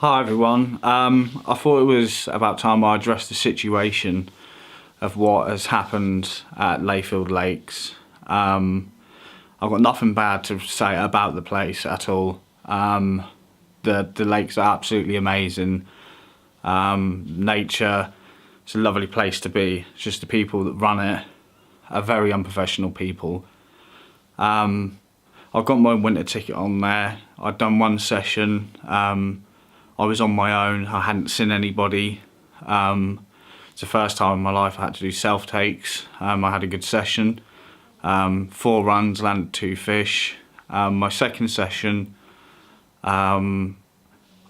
Hi everyone. I thought it was about time I addressed the situation of what has happened at Layfield Lakes. I've got nothing bad to say about the place at all. The lakes are absolutely amazing. Nature, it's a lovely place to be. It's just the people that run it are very unprofessional people. I've got my winter ticket on there. I'd done one session. I was on my own, I hadn't seen anybody. It's the first time in my life I had to do self-takes. I had a good session, 4 runs, landed 2 fish. My second session, I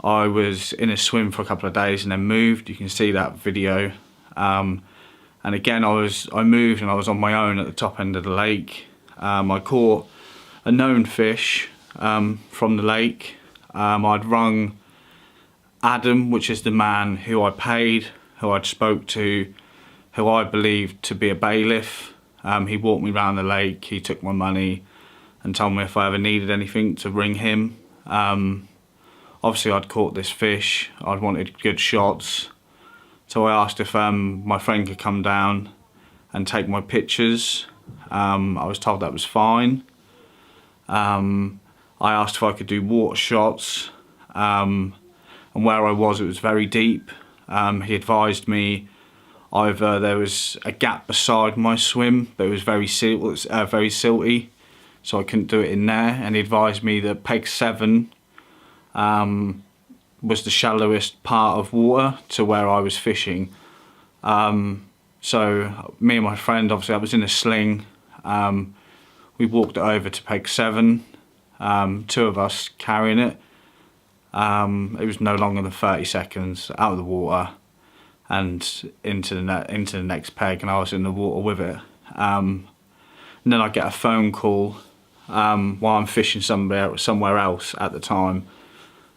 was in a swim for a couple of days and then moved. You can see that video. And again, I moved and I was on my own at the top end of the lake. I caught a known fish from the lake. I'd rung Adam, which is the man who I paid, who I'd spoke to, who I believed to be a bailiff. He walked me around the lake, he took my money and told me if I ever needed anything to ring him. Obviously I'd caught this fish, I'd wanted good shots, so I asked if my friend could come down and take my pictures. I was told that was fine. I asked if I could do water shots. And where I was, it was very deep. He advised me either there was a gap beside my swim, but it was very silty, so I couldn't do it in there. And he advised me that peg 7 was the shallowest part of water to where I was fishing. So me and my friend, obviously I was in a sling, we walked it over to peg 7, 2 of us carrying it. It was no longer than 30 seconds out of the water and into the next peg, and I was in the water with it. And then I get a phone call while I'm fishing somewhere else at the time.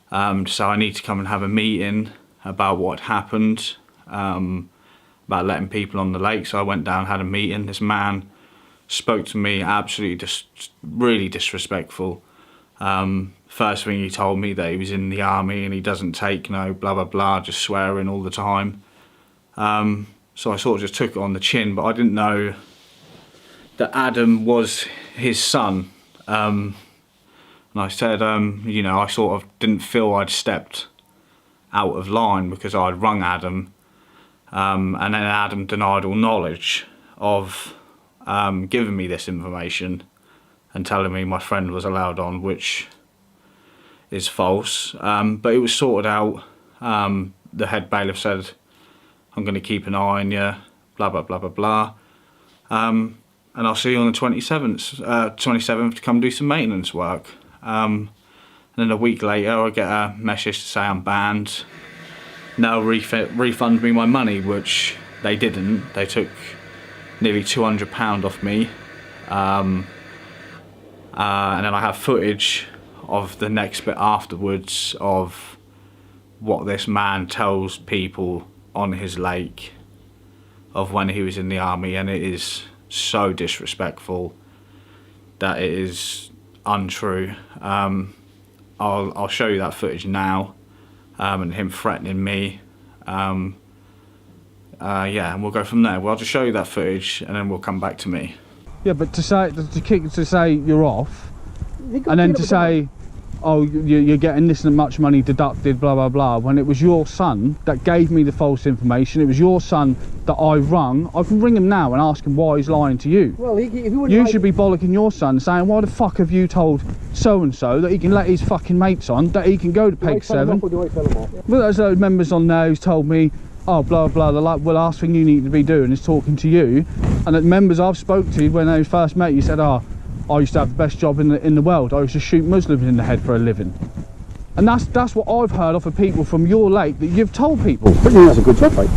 So I need to come and have a meeting about what had happened, about letting people on the lake. So I went down, had a meeting. This man spoke to me absolutely really disrespectful. First thing he told me that he was in the army and he doesn't take no blah blah blah, just swearing all the time. So I sort of just took it on the chin, but I didn't know that Adam was his son. And I said, you know, I sort of didn't feel I'd stepped out of line because I'd rung Adam. And then Adam denied all knowledge of giving me this information and telling me my friend was allowed on, which is false. But it was sorted out. The head bailiff said, I'm going to keep an eye on you, blah, blah, blah, blah, blah. And I'll see you on the 27th to come do some maintenance work. And then a week later, I get a message to say I'm banned. Now refund me my money, which they didn't. They took nearly £200 off me. And then I have footage of the next bit afterwards of what this man tells people on his lake of when he was in the army, and it is so disrespectful that it is untrue. I'll show you that footage now, and him threatening me. Yeah, and we'll go from there. Well, I'll just show you that footage and then we'll come back to me. Yeah, but to say you're off, and then to say, oh, you're getting this much money deducted, blah blah blah, when it was your son that gave me the false information. It was your son that I rung. I can ring him now and ask him why he's lying to you. Well, you should be bollocking your son, saying, why the fuck have you told so and so that he can let his fucking mates on, that he can go to peg 7? Well, there's those members on there who's told me, oh, blah blah, they're like, well, the last thing you need to be doing is talking to you. And the members I've spoke to when they first met you said, oh, I used to have the best job in the world. I used to shoot Muslims in the head for a living. And that's what I've heard off of people from your lake that you've told people. But you, that's a good job, mate.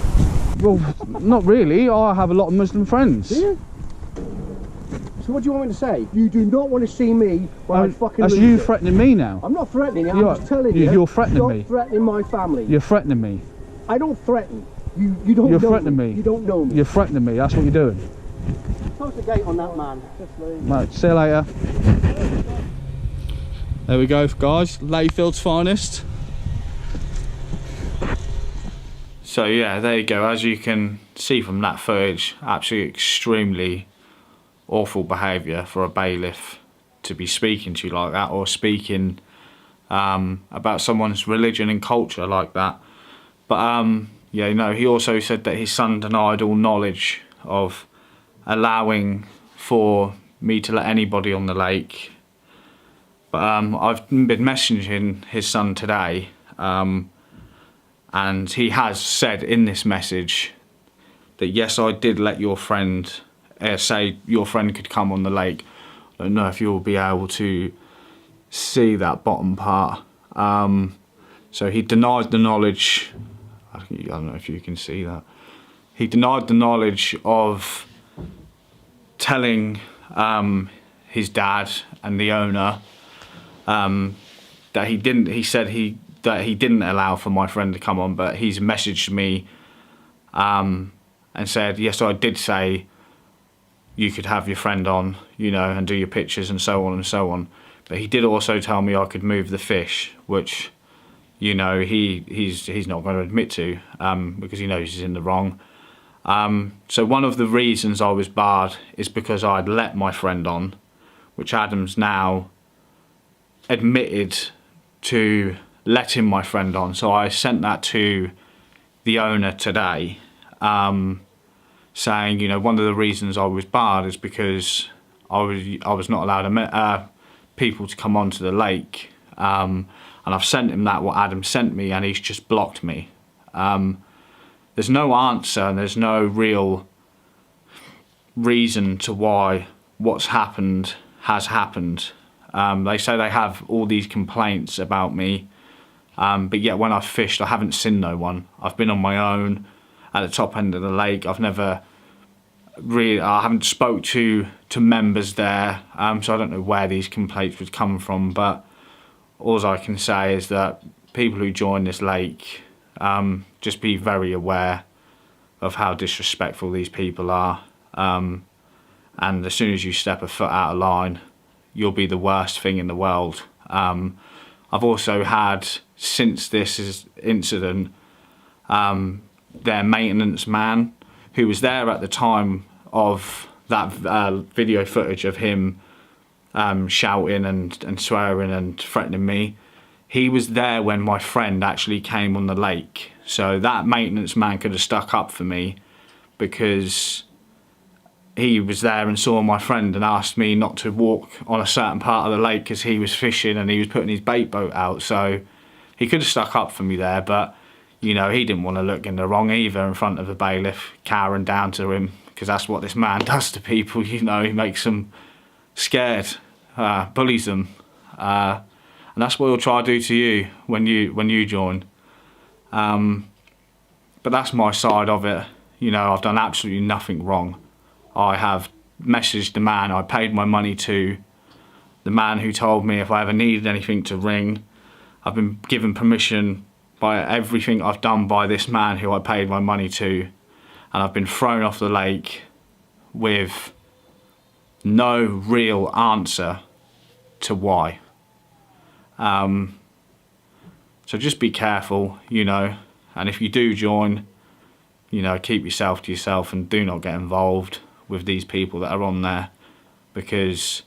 Well, not really. I have a lot of Muslim friends. Do you? So what do you want me to say? You do not want to see me when I fucking That's you threatening me now. I'm not threatening you, I'm just telling you. You're threatening me. Stop threatening my family. You're threatening me. I don't threaten. You don't You're know threatening me. You don't know me. You're threatening me. That's what you're doing. Close the gate on that man. Right, see you later. There we go, guys. Layfields finest. So yeah, there you go. As you can see from that footage, absolutely extremely awful behaviour for a bailiff to be speaking to you like that, or speaking about someone's religion and culture like that. But yeah, you know, he also said that his son denied all knowledge of allowing for me to let anybody on the lake. But I've been messaging his son today, and he has said in this message that yes, I did let your friend say your friend could come on the lake. I don't know if you'll be able to see that bottom part. So he denied the knowledge. I don't know if you can see that. He denied the knowledge of telling his dad and the owner that he didn't. He said that he didn't allow for my friend to come on, but he's messaged me and said, yes, I did say you could have your friend on, you know, and do your pictures and so on and so on. But he did also tell me I could move the fish, which, you know, he's not going to admit to because he knows he's in the wrong. So one of the reasons I was barred is because I'd let my friend on, which Adam's now admitted to letting my friend on. So I sent that to the owner today, saying, you know, one of the reasons I was barred is because I was not allowed people to come onto the lake, and I've sent him that, what Adam sent me, and he's just blocked me. There's no answer and there's no real reason to why what's happened has happened. They say they have all these complaints about me, but yet when I've fished I haven't seen no one. I've been on my own at the top end of the lake. I haven't spoke to members there, so I don't know where these complaints would come from, but all I can say is that people who join this lake, just be very aware of how disrespectful these people are, and as soon as you step a foot out of line, you'll be the worst thing in the world. I've also had, since this incident, their maintenance man, who was there at the time of that video footage of him shouting and swearing and threatening me, he was there when my friend actually came on the lake. So that maintenance man could have stuck up for me, because he was there and saw my friend and asked me not to walk on a certain part of the lake because he was fishing and he was putting his bait boat out. So he could have stuck up for me there, but you know, he didn't want to look in the wrong either in front of the bailiff, cowering down to him, because that's what this man does to people. You know, he makes them scared, bullies them, and that's what he'll try to do to you when you join. But that's my side of it. You know, I've done absolutely nothing wrong. I have messaged the man I paid my money to, the man who told me if I ever needed anything to ring. I've been given permission by everything I've done by this man who I paid my money to, and I've been thrown off the lake with no real answer to why. So just be careful, you know, and if you do join, you know, keep yourself to yourself and do not get involved with these people that are on there, because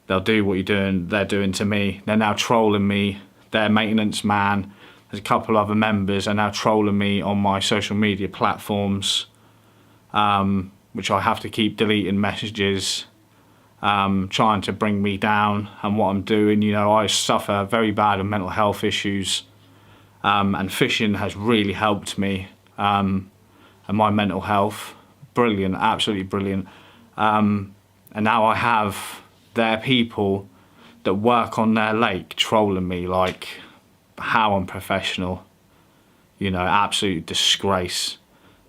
they'll do what they're doing to me. They're now trolling me. Their maintenance man, there's a couple other members are now trolling me on my social media platforms, which I have to keep deleting messages, trying to bring me down and what I'm doing. You know, I suffer very bad mental health issues, and fishing has really helped me, and my mental health. Brilliant, absolutely brilliant. And now I have their people that work on their lake trolling me like how unprofessional. You know, absolute disgrace.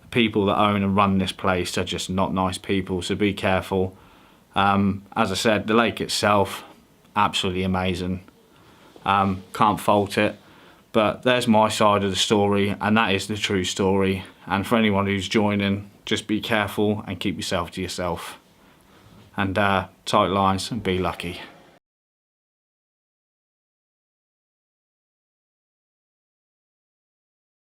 The people that own and run this place are just not nice people, so be careful. As I said, the lake itself, absolutely amazing. Can't fault it. But there's my side of the story, and that is the true story. And for anyone who's joining, just be careful and keep yourself to yourself. And tight lines and be lucky.